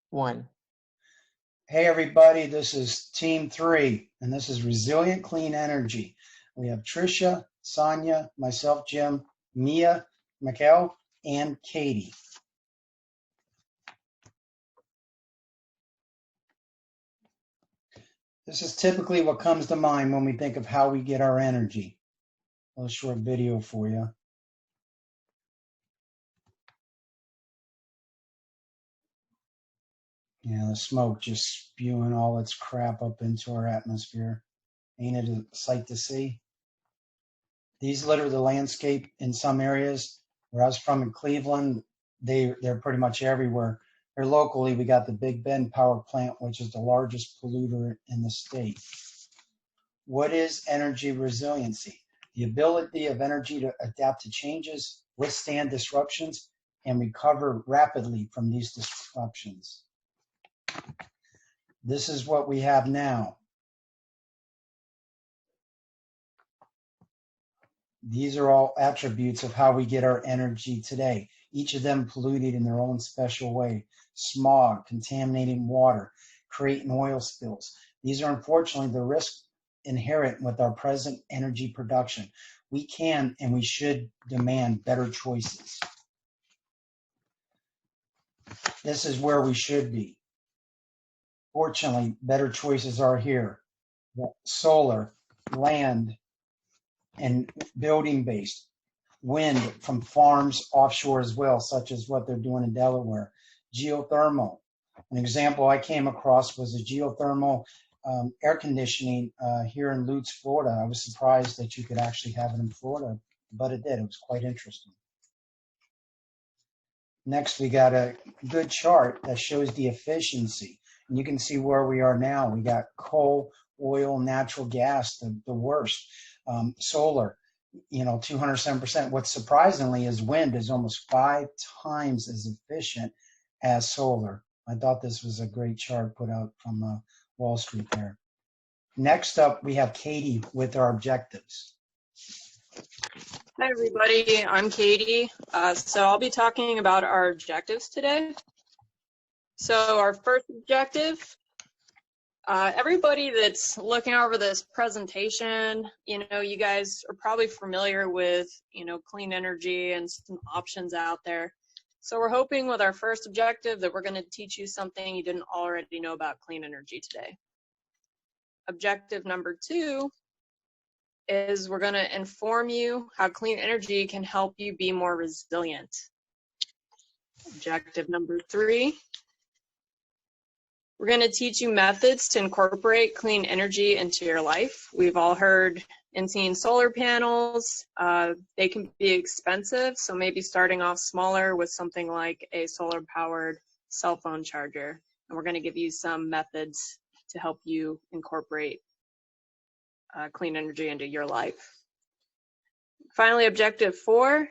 One. Hey everybody, this is Team 3, and this is Resilient Clean Energy. We have Trisha, Sonya, myself, Jim, Mia, Mikael, and Katie. This is typically what comes to mind when we think of how we get our energy. A little short video for you. Yeah, the smoke just spewing all its crap up into our atmosphere. Ain't it a sight to see? These litter the landscape in some areas. Where I was from in Cleveland, they're pretty much everywhere. Here locally, we got the Big Bend power plant, which is the largest polluter in the state. What is energy resiliency? The ability of energy to adapt to changes, withstand disruptions, and recover rapidly from these disruptions. This is what we have now. These are all attributes of how we get our energy today, each of them polluted in their own special way. Smog, contaminating water, creating oil spills. These are unfortunately the risks inherent with our present energy production. We can and we should demand better choices. This is where we should be. Fortunately, better choices are here. Solar, land, and building-based. Wind from farms offshore as well, such as what they're doing in Delaware. Geothermal. An example I came across was a geothermal air conditioning here in Lutz, Florida. I was surprised that you could actually have it in Florida, but it did. It was quite interesting. Next, we got a good chart that shows the efficiency. And you can see where we are now. We got coal, oil, natural gas, the worst. Solar, 207%. What's surprisingly is wind is almost 5 times as efficient as solar. I thought this was a great chart put out from Wall Street there. Next up, we have Katie with our objectives. Hi, everybody. I'm Katie. So I'll be talking about our objectives today. So our first objective, everybody that's looking over this presentation, you guys are probably familiar with, clean energy and some options out there. So we're hoping with our first objective that we're going to teach you something you didn't already know about clean energy today. Objective number 2 is we're going to inform you how clean energy can help you be more resilient. Objective number 3, we're going to teach you methods to incorporate clean energy into your life. We've all heard and seen solar panels. They can be expensive, so maybe starting off smaller with something like a solar-powered cell phone charger. And we're going to give you some methods to help you incorporate clean energy into your life. Finally, objective 4,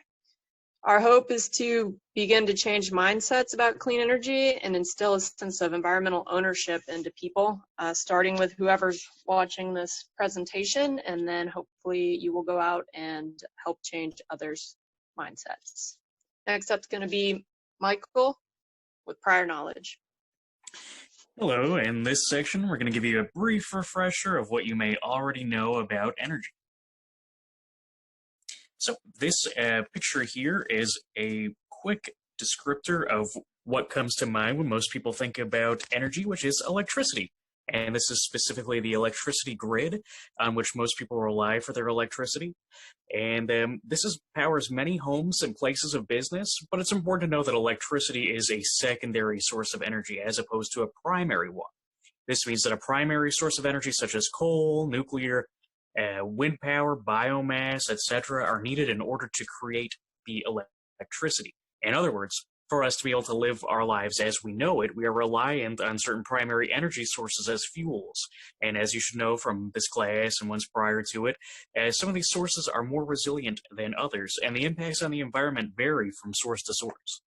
our hope is to begin to change mindsets about clean energy and instill a sense of environmental ownership into people, starting with whoever's watching this presentation, and then hopefully you will go out and help change others' mindsets. Next up is going to be Michael with prior knowledge. Hello, in this section we're going to give you a brief refresher of what you may already know about energy. So this picture here is a quick descriptor of what comes to mind when most people think about energy, which is electricity. And this is specifically the electricity grid on which most people rely for their electricity. And powers many homes and places of business, but it's important to know that electricity is a secondary source of energy as opposed to a primary one. This means that a primary source of energy such as coal, nuclear, wind power, biomass, etc. are needed in order to create the electricity. In other words, for us to be able to live our lives as we know it, we are reliant on certain primary energy sources as fuels. And as you should know from this class and ones prior to it, some of these sources are more resilient than others, and the impacts on the environment vary from source to source.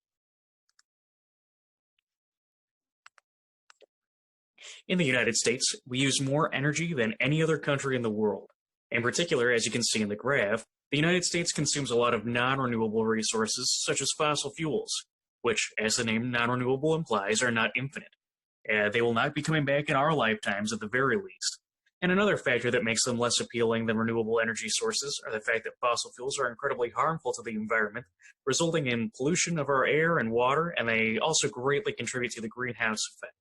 In the United States, we use more energy than any other country in the world. In particular, as you can see in the graph, the United States consumes a lot of non-renewable resources, such as fossil fuels, which, as the name non-renewable implies, are not infinite. They will not be coming back in our lifetimes at the very least. And another factor that makes them less appealing than renewable energy sources are the fact that fossil fuels are incredibly harmful to the environment, resulting in pollution of our air and water, and they also greatly contribute to the greenhouse effect.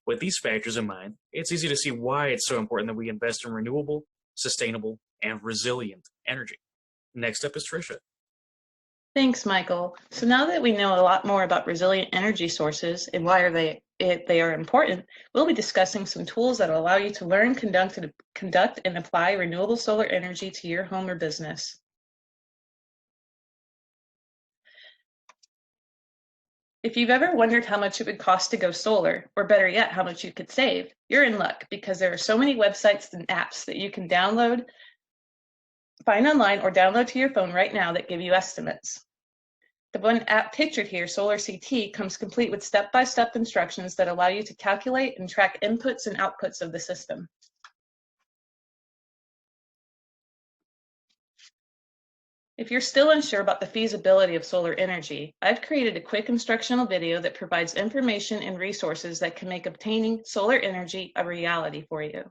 With these factors in mind, it's easy to see why it's so important that we invest in renewable, sustainable, and resilient energy. Next up is Trisha. Thanks, Michael. So now that we know a lot more about resilient energy sources and why they are important, we'll be discussing some tools that will allow you to learn, conduct, and apply renewable solar energy to your home or business. If you've ever wondered how much it would cost to go solar, or better yet, how much you could save, you're in luck because there are so many websites and apps that you can download, find online, or download to your phone right now that give you estimates. The one app pictured here, Solar CT, comes complete with step-by-step instructions that allow you to calculate and track inputs and outputs of the system. If you're still unsure about the feasibility of solar energy, I've created a quick instructional video that provides information and resources that can make obtaining solar energy a reality for you.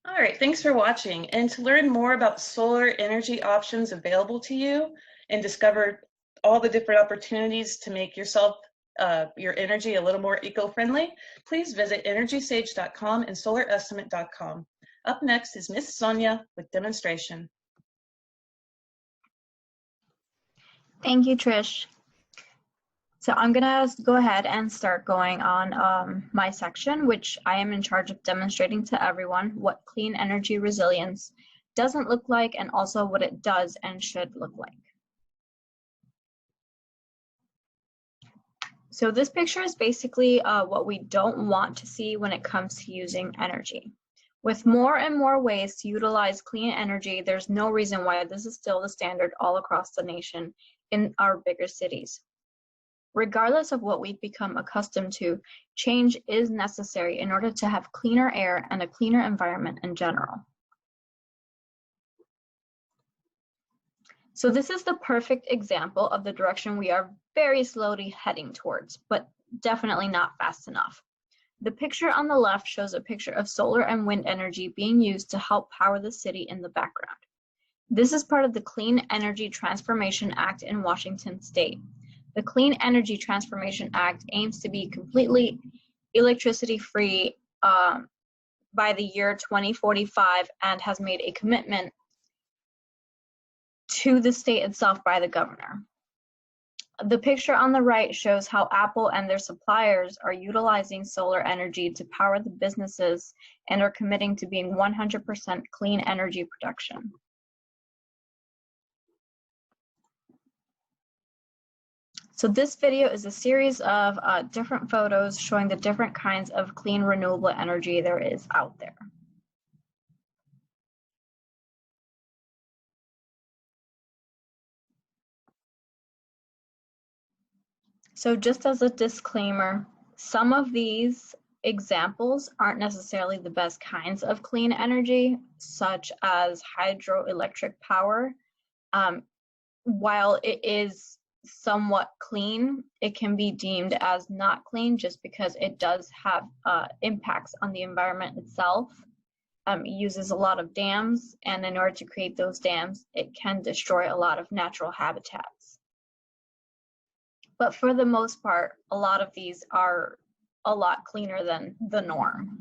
All right, thanks for watching. And to learn more about solar energy options available to you and discover all the different opportunities to make yourself, your energy a little more eco-friendly, please visit energysage.com and solarestimate.com. Up next is Miss Sonya with demonstration. Thank you, Trish. So I'm gonna go ahead and start going on my section, which I am in charge of demonstrating to everyone what clean energy resilience doesn't look like and also what it does and should look like. So this picture is basically what we don't want to see when it comes to using energy. With more and more ways to utilize clean energy, there's no reason why this is still the standard all across the nation in our bigger cities. Regardless of what we've become accustomed to, change is necessary in order to have cleaner air and a cleaner environment in general. So this is the perfect example of the direction we are very slowly heading towards, but definitely not fast enough. The picture on the left shows a picture of solar and wind energy being used to help power the city in the background. This is part of the Clean Energy Transformation Act in Washington State. The Clean Energy Transformation Act aims to be completely electricity-free by the year 2045 and has made a commitment to the state itself by the governor. The picture on the right shows how Apple and their suppliers are utilizing solar energy to power the businesses and are committing to being 100% clean energy production. So this video is a series of different photos showing the different kinds of clean renewable energy there is out there. So just as a disclaimer, some of these examples aren't necessarily the best kinds of clean energy, such as hydroelectric power. While it is somewhat clean, it can be deemed as not clean just because it does have impacts on the environment itself. It uses a lot of dams, and in order to create those dams, it can destroy a lot of natural habitats. But for the most part, a lot of these are a lot cleaner than the norm.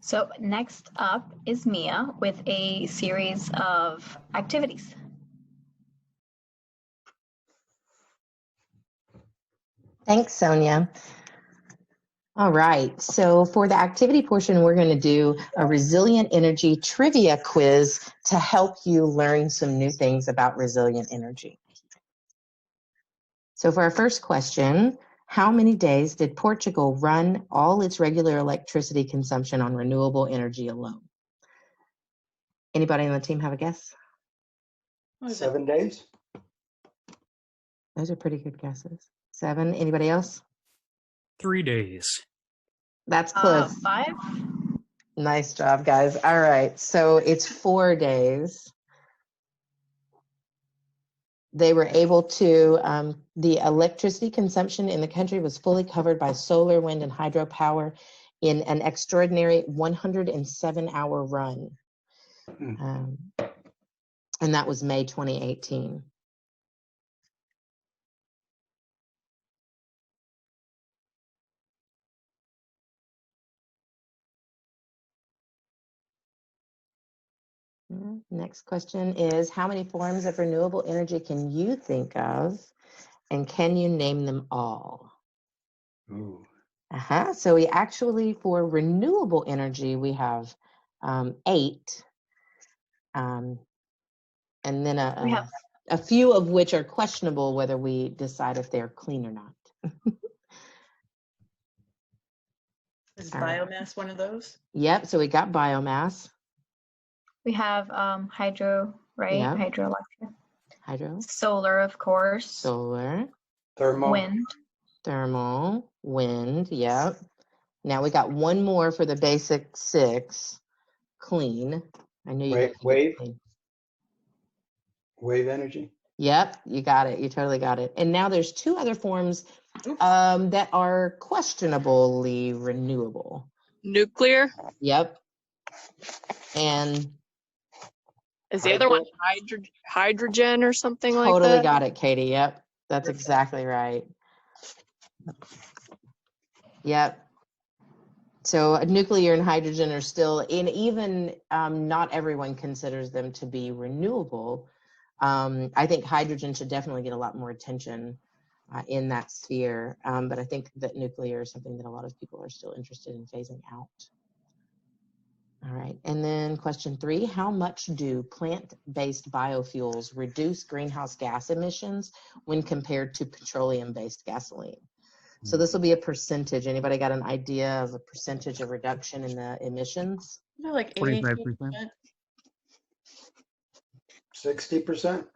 So next up is Mia with a series of activities. Thanks, Sonia. All right, so for the activity portion, we're going to do a resilient energy trivia quiz to help you learn some new things about resilient energy. So for our first question, how many days did Portugal run all its regular electricity consumption on renewable energy alone? Anybody on the team have a guess? 7 days? Those are pretty good guesses. 7, anybody else? 3 days. That's close. 5. Nice job, guys. All right, so it's 4 days. They were able to, the electricity consumption in the country was fully covered by solar, wind, and hydropower in an extraordinary 107-hour run. And that was May 2018. Next question is, how many forms of renewable energy can you think of, and can you name them all? Ooh. So we actually, for renewable energy, we have 8, and then a few of which are questionable whether we decide if they're clean or not. Is biomass one of those? Yep, so we got biomass. We have hydro, right? Yeah. Hydroelectric. Hydro. Solar, of course. Solar. Thermal. Wind. Thermal. Wind, yep. Now we got one more for the basic 6. Clean. I knew you guys would get clean. Wave energy. Yep, you got it. You totally got it. And now there's 2 other forms that are questionably renewable. Nuclear. Yep. And Is the other one hydrogen or something like that? totally got it, Katie. Yep, that's exactly right. Yep. So nuclear and hydrogen are still in, even not everyone considers them to be renewable. I think hydrogen should definitely get a lot more attention in that sphere. But I think that nuclear is something that a lot of people are still interested in phasing out. All right, and then question 3, how much do plant-based biofuels reduce greenhouse gas emissions when compared to petroleum-based gasoline? So this will be a percentage. Anybody got an idea of a percentage of reduction in the emissions? Like 45%. 60%?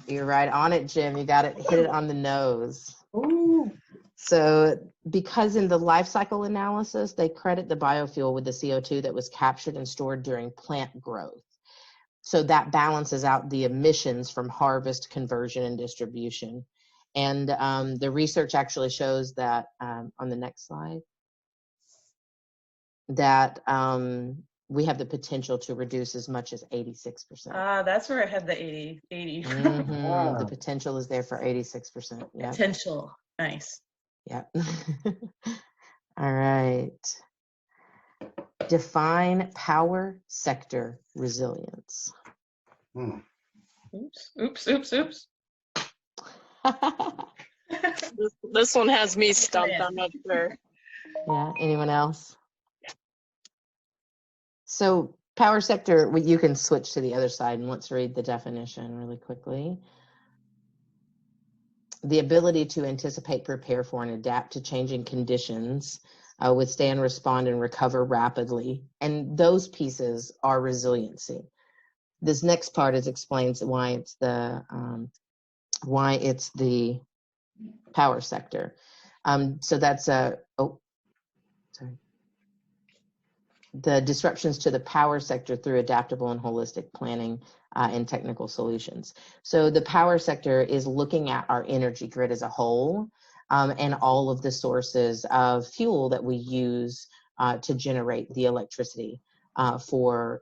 You're right on it, Jim. You got it, hit it on the nose. Ooh. So because in the life cycle analysis, they credit the biofuel with the CO2 that was captured and stored during plant growth. So that balances out the emissions from harvest, conversion, and distribution. And the research actually shows that, on the next slide, that we have the potential to reduce as much as 86%. That's where I had the 80. The potential is there for 86%. Yep. Potential. Nice. Yeah. All right. Define power sector resilience. Oops, oops, oops, oops. This one has me stumped, I'm not sure. Yeah, anyone else? So power sector, you can switch to the other side and let's read the definition really quickly. The ability to anticipate, prepare for, and adapt to changing conditions, withstand, respond, and recover rapidly. And those pieces are resiliency. This next part explains why it's the power sector. So that's the disruptions to the power sector through adaptable and holistic planning and technical solutions. So the power sector is looking at our energy grid as a whole and all of the sources of fuel that we use to generate the electricity for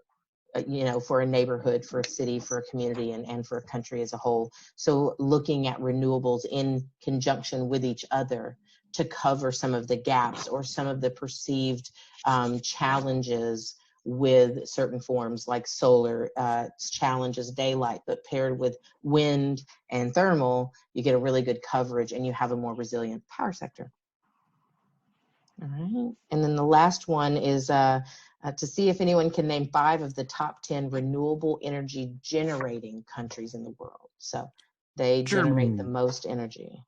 a neighborhood, for a city, for a community, and for a country as a whole. So looking at renewables in conjunction with each other to cover some of the gaps or some of the perceived challenges with certain forms like solar challenges daylight, but paired with wind and thermal, you get a really good coverage and you have a more resilient power sector. All right, and then the last one is to see if anyone can name 5 of the top 10 renewable energy generating countries in the world. So they generate the most energy.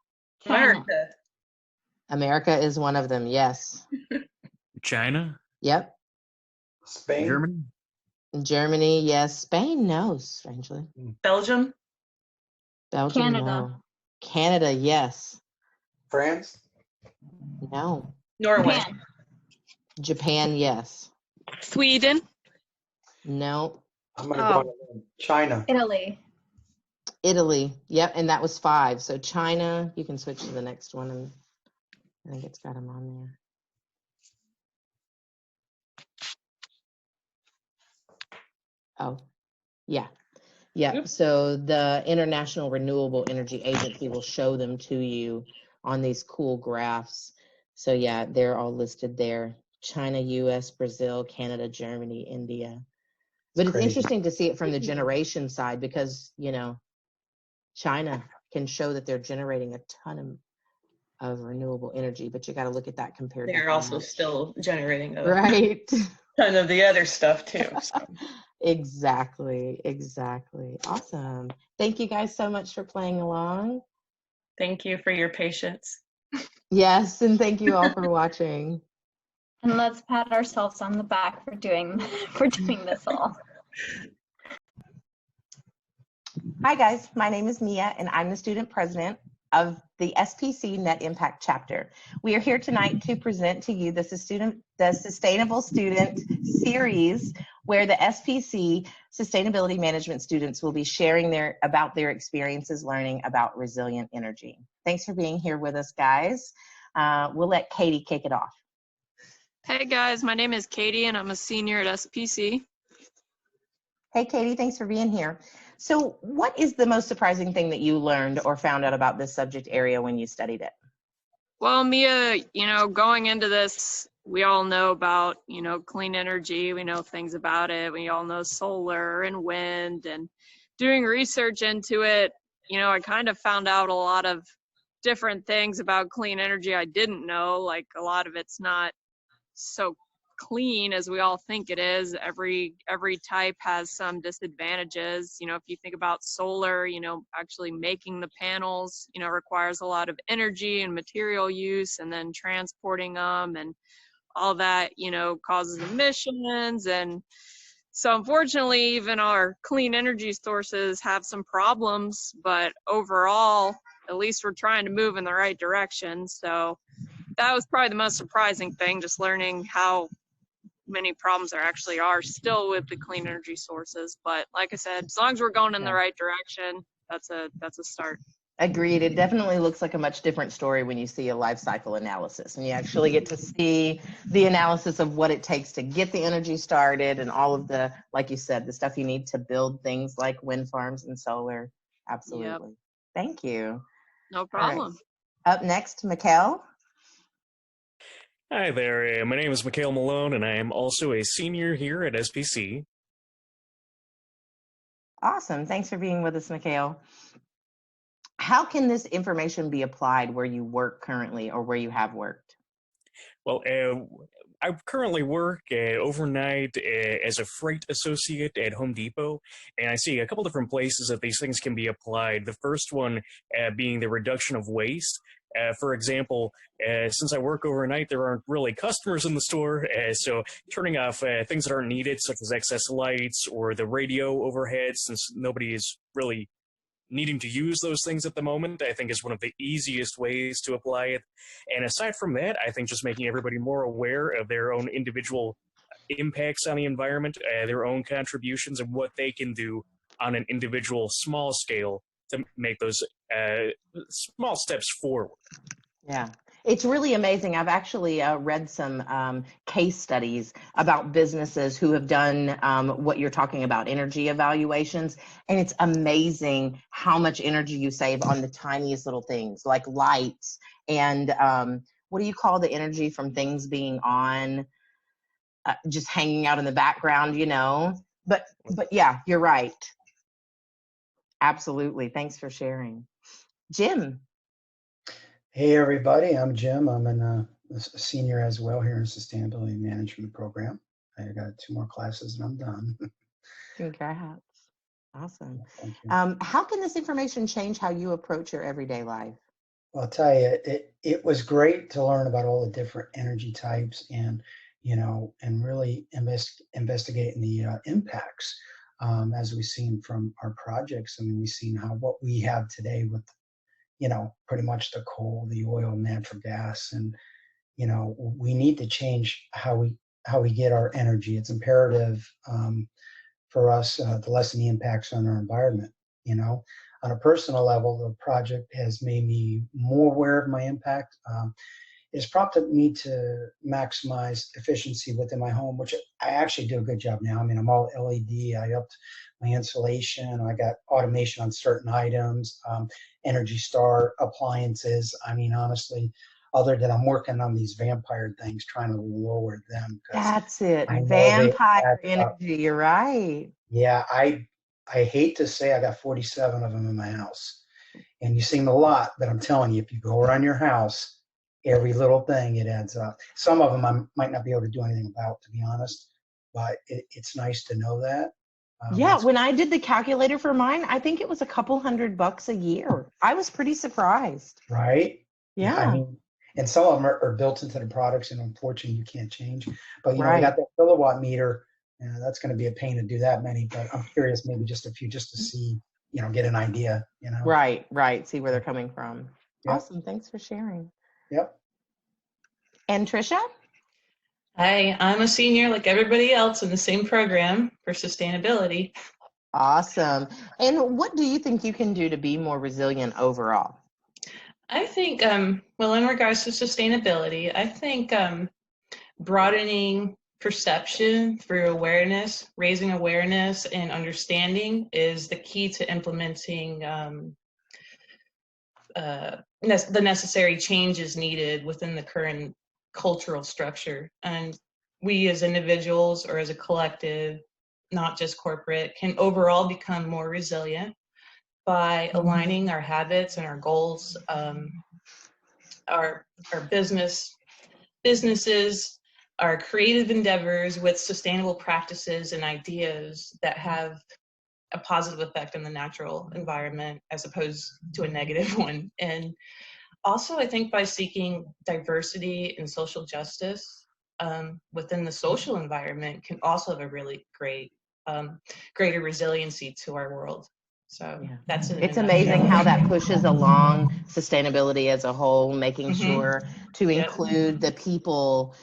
America. America is one of them, yes. China? Yep. Spain. Germany? Germany, yes. Spain, no, strangely. Belgium. Belgium, Canada. no. Canada, yes. France. No. Norway. Japan. Japan, yes. Sweden. No. I'm going to go on China. Italy. Italy, yep, and that was 5. So China, you can switch to the next one, and I think it's got them on there. Oh, yeah. Yeah, Oops. so the International Renewable Energy Agency will show them to you on these cool graphs. So yeah, they're all listed there. China, US, Brazil, Canada, Germany, India. But it's interesting to see it from the generation side because, China can show that they're generating a ton of renewable energy, but you got to look at that compared to They're how also much. still generating a Right. ton of the other stuff too. So. Exactly. Awesome. Thank you guys so much for playing along. Thank you for your patience. Yes, and thank you all for watching. And let's pat ourselves on the back for doing this all. Hi guys, my name is Mia and I'm the student president of the SPC Net Impact chapter. We are here tonight to present to you the Sustainable Student Series, where the SPC Sustainability Management students will be sharing about their experiences learning about resilient energy. Thanks for being here with us, guys. We'll let Katie kick it off. Hey guys, my name is Katie and I'm a senior at SPC. Hey Katie, thanks for being here. So what is the most surprising thing that you learned or found out about this subject area when you studied it? Well, Mia, going into this, we all know about, clean energy. We know things about it. We all know solar and wind, and doing research into it, I kind of found out a lot of different things about clean energy I didn't know. Like a lot of it's not so clean as we all think it is. Every type has some disadvantages. If you think about solar, actually making the panels, requires a lot of energy and material use, and then transporting them and all that, causes emissions. And so unfortunately, even our clean energy sources have some problems, but overall, at least we're trying to move in the right direction. So that was probably the most surprising thing, just learning how many problems there actually are still with the clean energy sources. But like I said, as long as we're going in the right direction, that's a start. Agreed. It definitely looks like a much different story when you see a life cycle analysis and you actually get to see the analysis of what it takes to get the energy started and all of the, like you said, the stuff you need to build things like wind farms and solar. Absolutely. Yep. Thank you. No problem. Right. Up next, Mikael. Hi there, my name is Mikael Malone, and I am also a senior here at SPC. Awesome. Thanks for being with us, Mikael. How can this information be applied where you work currently or where you have worked? Well, I currently work overnight as a freight associate at Home Depot, and I see a couple different places that these things can be applied. The first one being the reduction of waste. For example, since I work overnight, there aren't really customers in the store, so turning off things that aren't needed, such as excess lights or the radio overhead, since nobody is really needing to use those things at the moment, I think is one of the easiest ways to apply it. And aside from that, I think just making everybody more aware of their own individual impacts on the environment, their own contributions, and what they can do on an individual small scale to make those small steps forward. Yeah, it's really amazing. I've actually read some case studies about businesses who have done what you're talking about, energy evaluations. And it's amazing how much energy you save on the tiniest little things like lights and what do you call the energy from things being on, just hanging out in the background, you know? But yeah, you're right. Absolutely. Thanks for sharing. Jim. Hey, everybody. I'm Jim. I'm a senior as well here in Sustainability Management Program. I got 2 more classes and I'm done. Congrats. Awesome. Thank you. How can this information change how you approach your everyday life? Well, I'll tell you, it was great to learn about all the different energy types and, and really investigating the impacts as we've seen from our projects. I mean, we've seen how what we have today with pretty much the coal, the oil, natural gas, and we need to change how we get our energy. It's imperative for us to lessen the impacts on our environment. On a personal level, the project has made me more aware of my impact. It's prompted me to maximize efficiency within my home, which I actually do a good job now. I mean, I'm all LED. I upped my insulation. I got automation on certain items, Energy Star appliances. I mean, honestly, other than I'm working on these vampire things, trying to lower them. That's it. I know Vampire energy. You're right. Yeah, I hate to say I got 47 of them in my house. And you seem a lot, but I'm telling you, if you go around your house, every little thing, it adds up. Some of them I might not be able to do anything about, to be honest, but it's nice to know that. Yeah, when I did the calculator for mine, I think it was a couple $100 a year. I was pretty surprised. Right? Yeah. I mean, and some of them are built into the products, and unfortunately, you can't change. But, we Right. got that kilowatt meter, and that's going to be a pain to do that many, but I'm curious, maybe just a few, just to see, get an idea, Right. See where they're coming from. Yep. Awesome. Thanks for sharing. Yep. And Trisha? Hi, I'm a senior like everybody else in the same program for sustainability. Awesome. And what do you think you can do to be more resilient overall? I think, well, in regards to sustainability, I think broadening perception through awareness, raising awareness and understanding is the key to implementing the necessary changes needed within the current cultural structure. And we as individuals or as a collective, not just corporate, can overall become more resilient by aligning our habits and our goals, our businesses, our creative endeavors with sustainable practices and ideas that have a positive effect on the natural environment as opposed to a negative one. And also, I think by seeking diversity and social justice within the social environment can also have a really greater resiliency to our world. So that's it. It's amazing how that pushes along sustainability as a whole, making sure to include the people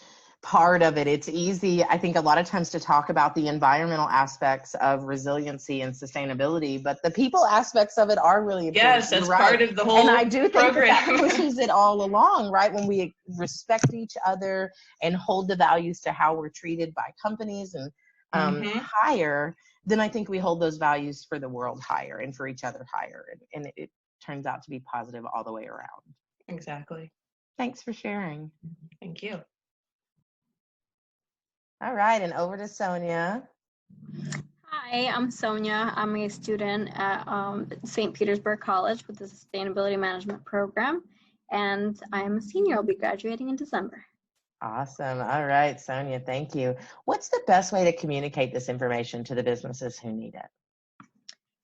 part of it. It's easy, I think, a lot of times to talk about the environmental aspects of resiliency and sustainability, but the people aspects of it are really important. Yes, that's part of the whole And I do think program. that pushes it all along, right? When we respect each other and hold the values to how we're treated by companies and higher, then I think we hold those values for the world higher and for each other higher. And it turns out to be positive all the way around. Exactly. Thanks for sharing. Thank you. All right, and over to Sonya. Hi, I'm Sonya. I'm a student at St. Petersburg College with the Sustainability Management Program, and I'm a senior. I'll be graduating in December. Awesome. All right, Sonya, thank you. What's the best way to communicate this information to the businesses who need it?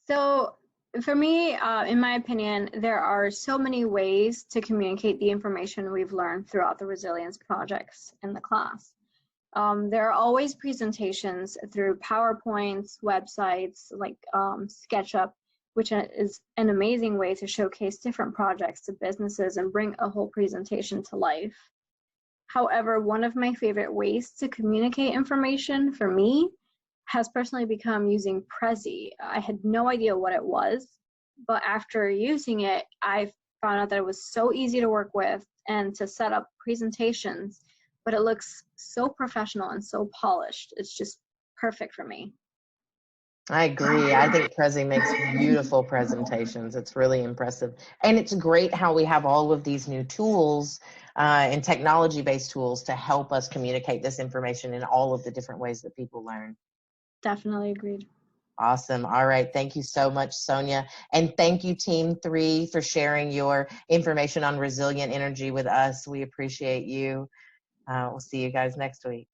So for me, in my opinion, there are so many ways to communicate the information we've learned throughout the resilience projects in the class. There are always presentations through PowerPoints, websites like SketchUp, which is an amazing way to showcase different projects to businesses and bring a whole presentation to life. However, one of my favorite ways to communicate information for me has personally become using Prezi. I had no idea what it was, but after using it, I found out that it was so easy to work with and to set up presentations, but it looks so professional and so polished. It's just perfect for me. I agree. I think Prezi makes beautiful presentations. It's really impressive. And it's great how we have all of these new tools and technology-based tools to help us communicate this information in all of the different ways that people learn. Definitely agreed. Awesome. All right. Thank you so much, Sonya. And thank you, Team 3, for sharing your information on resilient energy with us. We appreciate you. We'll see you guys next week.